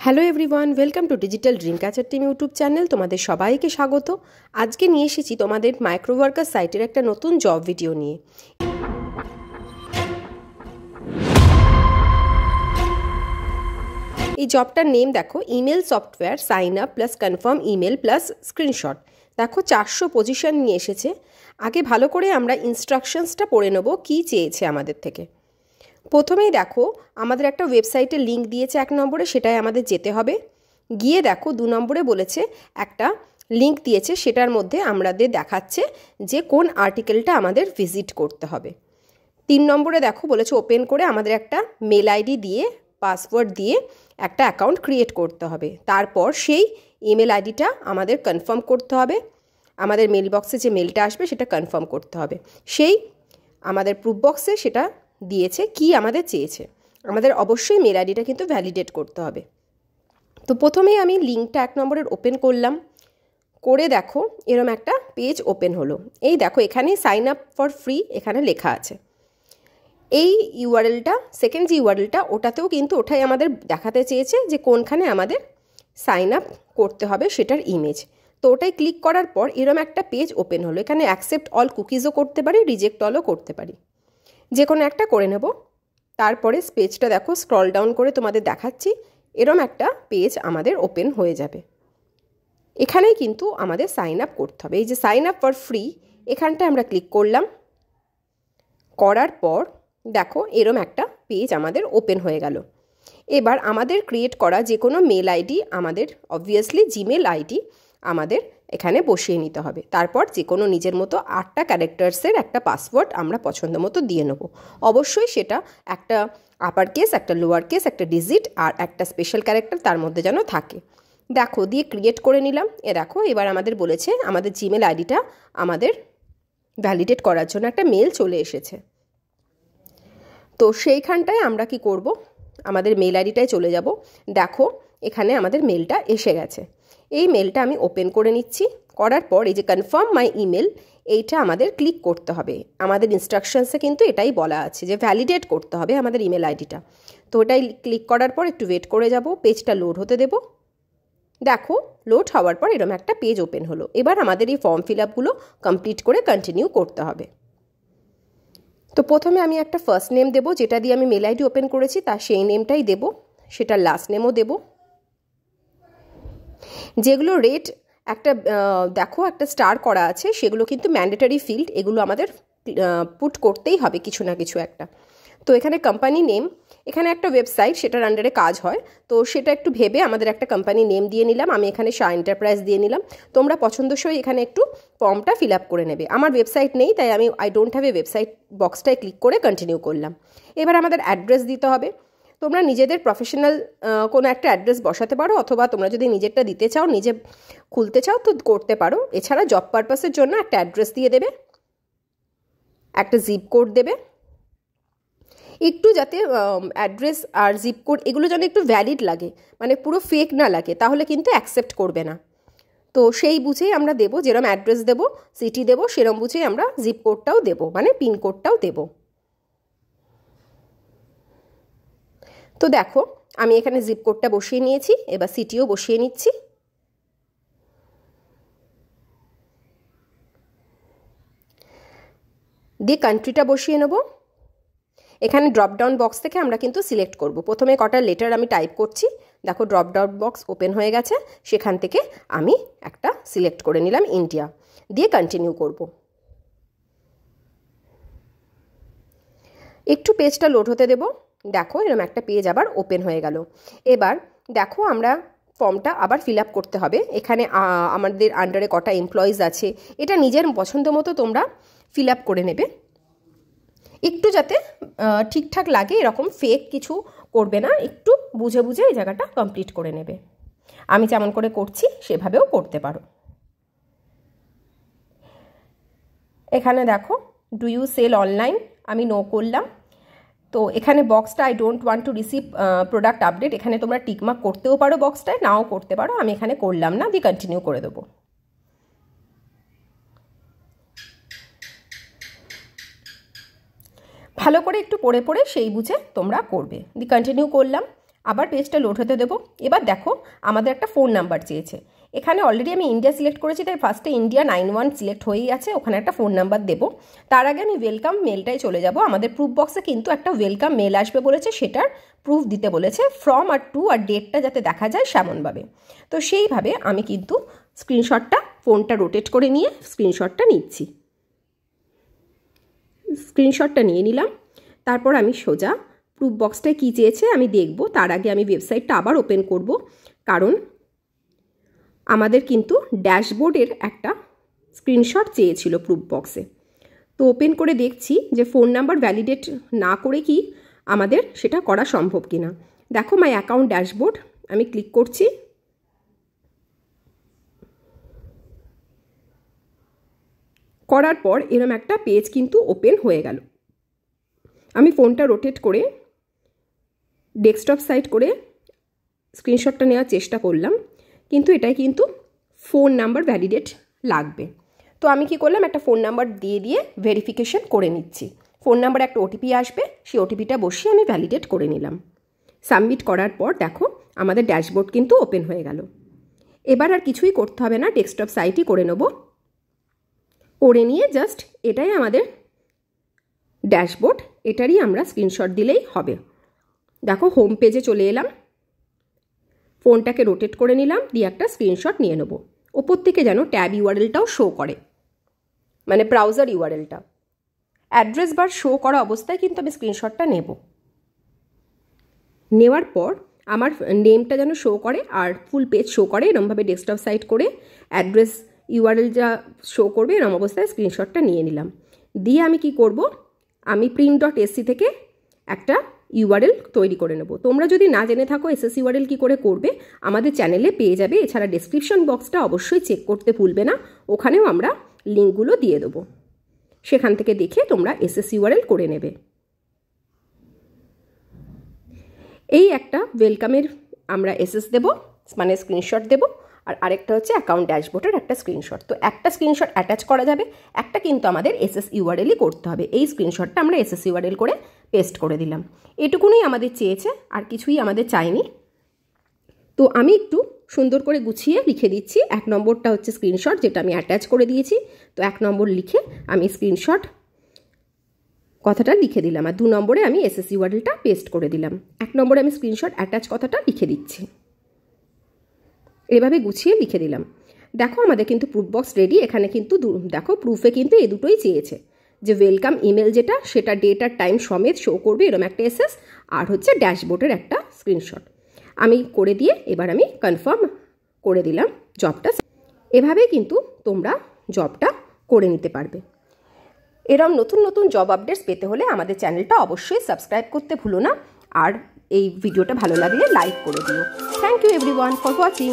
Hello everyone, welcome to digital dream catcher team YouTube channel. তোমাদের সবাইকে স্বাগত। আজকে নিয়ে এসেছি তোমাদের মাইক্রো ওয়ার্কার সাইটের একটা নতুন জব ভিডিও নিয়ে। এই জবটার নেম দেখো, email software sign up plus confirm email plus screenshot. দেখো 400 পজিশন নিয়ে এসেছে। আগে ভালো করে আমরা ইনস্ট্রাকশনসটা পড়ে নেব কী চেয়েছে আমাদের থেকে। প্রথমেই দেখো আমাদের একটা ওয়েবসাইটের লিঙ্ক দিয়েছে 1 নম্বরে, সেটাই আমাদের যেতে হবে। গিয়ে দেখো 2 নম্বরে বলেছে একটা লিঙ্ক দিয়েছে, সেটার মধ্যে আমাদের দেখাচ্ছে যে কোন আর্টিকেলটা আমাদের ভিজিট করতে হবে। 3 নম্বরে দেখো বলেছে ওপেন করে আমাদের একটা মেল আইডি দিয়ে পাসওয়ার্ড দিয়ে একটা অ্যাকাউন্ট ক্রিয়েট করতে হবে। তারপর সেই ইমেল আইডিটা আমাদের কনফার্ম করতে হবে। আমাদের মেল বক্সে যে মেলটা আসবে সেটা কনফার্ম করতে হবে। সেই আমাদের প্রুফ বক্সে সেটা দিয়েছে কি আমাদের চেয়েছে। আমাদের অবশ্যই মেল আইডিটা কিন্তু ভ্যালিডেট করতে হবে। তো প্রথমেই আমি লিঙ্কটা 1 নম্বরের ওপেন করলাম। করে দেখো এরম একটা পেজ ওপেন হলো। এই দেখো এখানে সাইন আপ ফর ফ্রি এখানে লেখা আছে। এই ইউআরএলটা, সেকেন্ড যে ইউআরএলটা, ওটাতেও কিন্তু ওটাই আমাদের দেখাতে চেয়েছে যে কোনখানে আমাদের সাইন আপ করতে হবে সেটার ইমেজ। তো ওটাই ক্লিক করার পর এরম একটা পেজ ওপেন হলো। এখানে অ্যাকসেপ্ট অল কুকিজও করতে পারি, রিজেক্ট অলও করতে পারি, যে কোনো একটা করে নেব। তারপরে পেজটা দেখো স্ক্রল ডাউন করে তোমাদের দেখাচ্ছি, এরম একটা পেজ আমাদের ওপেন হয়ে যাবে। এখানেই কিন্তু আমাদের সাইন আপ করতে হবে। এই যে সাইন আপ ফর ফ্রি এখানটা আমরা ক্লিক করলাম। করার পর দেখো এরম একটা পেজ আমাদের ওপেন হয়ে গেল। এবার আমাদের ক্রিয়েট করা যে কোনো মেল আইডি, আমাদের অবভিয়াসলি জিমেল আইডি আমাদের এখানে বসিয়ে নিতে হবে। তারপর যে কোনো নিজের মতো 8টা ক্যারেক্টার্সের একটা পাসওয়ার্ড আমরা পছন্দ মতো দিয়ে নেব। অবশ্যই সেটা একটা আপার কেস, একটা লোয়ার কেস, একটা ডিজিট আর একটা স্পেশাল ক্যারেক্টার তার মধ্যে যেন থাকে। দেখো দিয়ে ক্রিয়েট করে নিলাম। দেখো এবার আমাদের বলেছে আমাদের জিমেল আইডিটা আমাদের ভ্যালিডেট করার জন্য একটা মেল চলে এসেছে। তো সেইখানটায় আমরা কি করব, আমাদের মেল আইডিটায় চলে যাব। দেখো এখানে আমাদের মেলটা এসে গেছে। এই মেলটা আমি ওপেন করে নিচ্ছি। করার পর এই যে কনফার্ম মাই ইমেল, এইটা আমাদের ক্লিক করতে হবে। আমাদের ইনস্ট্রাকশনসে কিন্তু এটাই বলা আছে যে ভ্যালিডেট করতে হবে আমাদের ইমেল আইডিটা। তো ওটাই ক্লিক করার পর একটু ওয়েট করে যাব, পেজটা লোড হতে দেব। দেখো লোড হওয়ার পর এরকম একটা পেজ ওপেন হলো। এবার আমাদের এই ফর্ম ফিল আপগুলো কমপ্লিট করে কন্টিনিউ করতে হবে। তো প্রথমে আমি একটা ফার্স্ট নেম দেবো, যেটা দিয়ে আমি মেল আইডি ওপেন করেছি তার সেই নেমটাই দেব। সেটার লাস্ট নেমও দেব। যেগুলো রেট একটা দেখো একটা স্টার করা আছে, সেগুলো কিন্তু ম্যান্ডেটরি ফিল্ড, এগুলো আমাদের পুট করতেই হবে কিছু না কিছু একটা। তো এখানে কোম্পানি নেম, এখানে একটা ওয়েবসাইট সেটার আন্ডারে কাজ হয়, তো সেটা একটু ভেবে আমাদের একটা কোম্পানি নেম দিয়ে নিলাম। আমি এখানে শাহ এন্টারপ্রাইজ দিয়ে নিলাম। তোমরা পছন্দসই এখানে একটু ফর্মটা ফিল আপ করে নেবে। আমার ওয়েবসাইট নেই, তাই আমি I don't have a website বক্সটায় ক্লিক করে কন্টিনিউ করলাম। এবার আমাদের অ্যাড্রেস দিতে হবে। তোমরা নিজেদের প্রফেশনাল কোনো একটা অ্যাড্রেস বসাতে পারো, অথবা তোমরা যদি নিজেরটা দিতে চাও, নিজে খুলতে চাও তো করতে পারো। এছাড়া জব পারপাসের জন্য একটা অ্যাড্রেস দিয়ে দেবে, একটা জিপ কোড দেবে। একটু যাতে অ্যাড্রেস আর জিপ কোড এগুলো যেন একটু ভ্যালিড লাগে, মানে পুরো ফেক না লাগে, তাহলে কিন্তু অ্যাকসেপ্ট করবে না। তো সেই বুঝেই আমরা দেবো, যেরকম অ্যাড্রেস দেবো, সিটি দেবো, সেরকম বুঝেই আমরা জিপ কোডটাও দেবো, মানে পিন কোডটাও দেবো। তো দেখো আমি এখানে জিপ কোডটা বসিয়ে নিয়েছি, এবার সিটিও বসিয়ে নিচ্ছি। দিয়ে কান্ট্রিটা বসিয়ে নেব। এখানে ড্রপডাউন বক্স থেকে আমরা কিন্তু সিলেক্ট করব। প্রথমে কটা লেটার আমি টাইপ করছি। দেখো ড্রপডাউন বক্স ওপেন হয়ে গেছে, সেখান থেকে আমি একটা সিলেক্ট করে নিলাম ইন্ডিয়া, দিয়ে কন্টিনিউ করব। একটু পেজটা লোড হতে দেব। দেখো এরকম একটা পেজ আবার ওপেন হয়ে গেল। এবার দেখো আমরা ফর্মটা আবার ফিল আপ করতে হবে। এখানে আমাদের আন্ডারে কটা এমপ্লয়িজ আছে, এটা নিজের পছন্দ মতো তোমরা ফিল আপ করে নেবে। একটু যাতে ঠিকঠাক লাগে, এরকম ফেক কিছু করবে না, একটু বুঝে বুঝে এই জায়গাটা কমপ্লিট করে নেবে। আমি যেমন করে করছি সেভাবেও করতে পারো। এখানে দেখো ডু ইউ সেল অনলাইন, আমি নো করলাম। তো এখানে বক্সটা I don't want to receive product update, এখানে তোমরা টিকমার্ক করতেও পারো বক্সটায়, নাও করতে পারো। আমি এখানে করলাম না, দিয়ে কন্টিনিউ করে দেবো। ভালো করে একটু পড়ে পড়ে সেই বুঝে তোমরা করবে। দিয়ে কন্টিনিউ করলাম। আবার পেজটা লোড হতে দেবো। এবার দেখো আমাদের একটা ফোন নাম্বার চেয়েছে। এখানে অলরেডি আমি ইন্ডিয়া সিলেক্ট করেছি, তাই ফার্স্টে ইন্ডিয়া 91 সিলেক্ট হয়েই আছে, ওখানে একটা ফোন নাম্বার দেবো। তার আগে আমি ওয়েলকাম মেলটাই চলে যাব। আমাদের প্রুফ বক্সে কিন্তু একটা ওয়েলকাম মেল আসবে বলেছে, সেটার প্রুফ দিতে বলেছে, ফ্রম আর টু আর ডেটটা যাতে দেখা যায় সেমনভাবে। তো সেইভাবে আমি কিন্তু স্ক্রিনশটটা, ফোনটা রোটেট করে নিয়ে স্ক্রিনশটটা নিচ্ছি। স্ক্রিনশটটা নিয়ে নিলাম। তারপর আমি সোজা প্রুফ বক্সটায় কী চেয়েছে আমি দেখব। তার আগে আমি ওয়েবসাইটটা আবার ওপেন করব, কারণ আমাদের কিন্তু ড্যাশবোর্ডের একটা স্ক্রিনশট চেয়েছিল প্রুফ বক্সে। তো ওপেন করে দেখছি যে ফোন নাম্বার ভ্যালিডেট না করে কি আমাদের সেটা করা সম্ভব কিনা। দেখো মাই অ্যাকাউন্ট ড্যাশবোর্ড, আমি ক্লিক করছি। করার পর এরকম একটা পেজ কিন্তু ওপেন হয়ে গেল। আমি ফোনটা রোটেট করে ডেস্কটপ সাইড করে স্ক্রিনশটটা নেওয়ার চেষ্টা করলাম, কিন্তু এটাই কিন্তু ফোন নাম্বার ভ্যালিডেট লাগবে। তো আমি কি করলাম, একটা ফোন নাম্বার দিয়ে ভেরিফিকেশন করে নিচ্ছি। ফোন নাম্বার একটা ওটিপি আসবে, সেই ওটিপিটা বসিয়ে আমি ভ্যালিডেট করে নিলাম। সাবমিট করার পর দেখো আমাদের ড্যাশবোর্ড কিন্তু ওপেন হয়ে গেল। এবার আর কিছুই করতে হবে না, ডেস্কটপ সাইটই করে নেব। করে নিয়ে জাস্ট এটাই আমাদের ড্যাশবোর্ড, এটারই আমরা স্ক্রিনশট দিলেই হবে। দেখো হোম পেজে চলে এলাম, ফোনটাকে রোটেট করে নিলাম, দিয়ে একটা স্ক্রিনশট নিয়ে নেব। ওপর থেকে যেন ট্যাব ইউআরএলটাও শো করে, মানে ব্রাউজার ইউআরএলটা, অ্যাড্রেস বার শো করা অবস্থায় কিন্তু আমি স্ক্রিনশটটা নেব। নেওয়ার পর আমার নেমটা যেন শো করে আর ফুল পেজ শো করে, এরমভাবে ডেস্কটপ সাইট করে অ্যাড্রেস ইউআরএল যা শো করবে এরম অবস্থায় স্ক্রিনশটটা নিয়ে নিলাম। দিয়ে আমি কি করব, আমি print.sc থেকে একটা ইউআরএল তৈরি করে নেব। তোমরা যদি না জেনে থাকো এসএস ইউআরএল কী করে করবে, আমাদের চ্যানেলে পেয়ে যাবে। এছাড়া ডেসক্রিপশন বক্সটা অবশ্যই চেক করতে ভুলবে না, ওখানেও আমরা লিঙ্কগুলো দিয়ে দেবো, সেখান থেকে দেখে তোমরা এসএস ইউআরএল করে নেবে। এই একটা ওয়েলকামের আমরা এসএস দেব, মানে স্ক্রিনশট দেব, আর আরেকটা হচ্ছে অ্যাকাউন্ট ড্যাশবোর্ডের একটা স্ক্রিনশট। তো একটা স্ক্রিনশট অ্যাটাচ করা যাবে, একটা কিন্তু আমাদের এসএস ইউআরএলই করতে হবে। এই স্ক্রিনশটটা আমরা এসএস ইউআরএল করে পেস্ট করে দিলাম। এটুকুনই আমাদের চেয়েছে, আর কিছুই আমাদের চাইনি। তো আমি একটু সুন্দর করে গুছিয়ে লিখে দিচ্ছি। 1 নম্বরটা হচ্ছে স্ক্রিনশট, যেটা আমি অ্যাটাচ করে দিয়েছি। তো 1 নম্বর লিখে আমি স্ক্রিনশট কথাটা লিখে দিলাম, আর 2 নম্বরে আমি এসএস ইউআরএলটা পেস্ট করে দিলাম। 1 নম্বরে আমি স্ক্রিনশট অ্যাটাচ কথাটা লিখে দিচ্ছি। এভাবে গুছিয়ে লিখে দিলাম। দেখো আমাদের কিন্তু প্রুফ বক্স রেডি। এখানে কিন্তু দেখো প্রুফে কিন্তু এই দুটোই চেয়েছে, যে ওয়েলকাম ইমেল যেটা, সেটা ডেট আর টাইম সমেত শো করবে এরকম একটা এসএস, আর হচ্ছে ড্যাশবোর্ডের একটা স্ক্রিনশট আমি করে দিয়ে এবার আমি কনফার্ম করে দিলাম জবটা। এভাবেই কিন্তু তোমরা জবটা করে নিতে পারবে। এরকম নতুন নতুন জব আপডেটস পেতে হলে আমাদের চ্যানেলটা অবশ্যই সাবস্ক্রাইব করতে ভুলো না, আর এই ভিডিওটা ভালো লাগলে লাইক করে দিও। Thank you everyone for watching.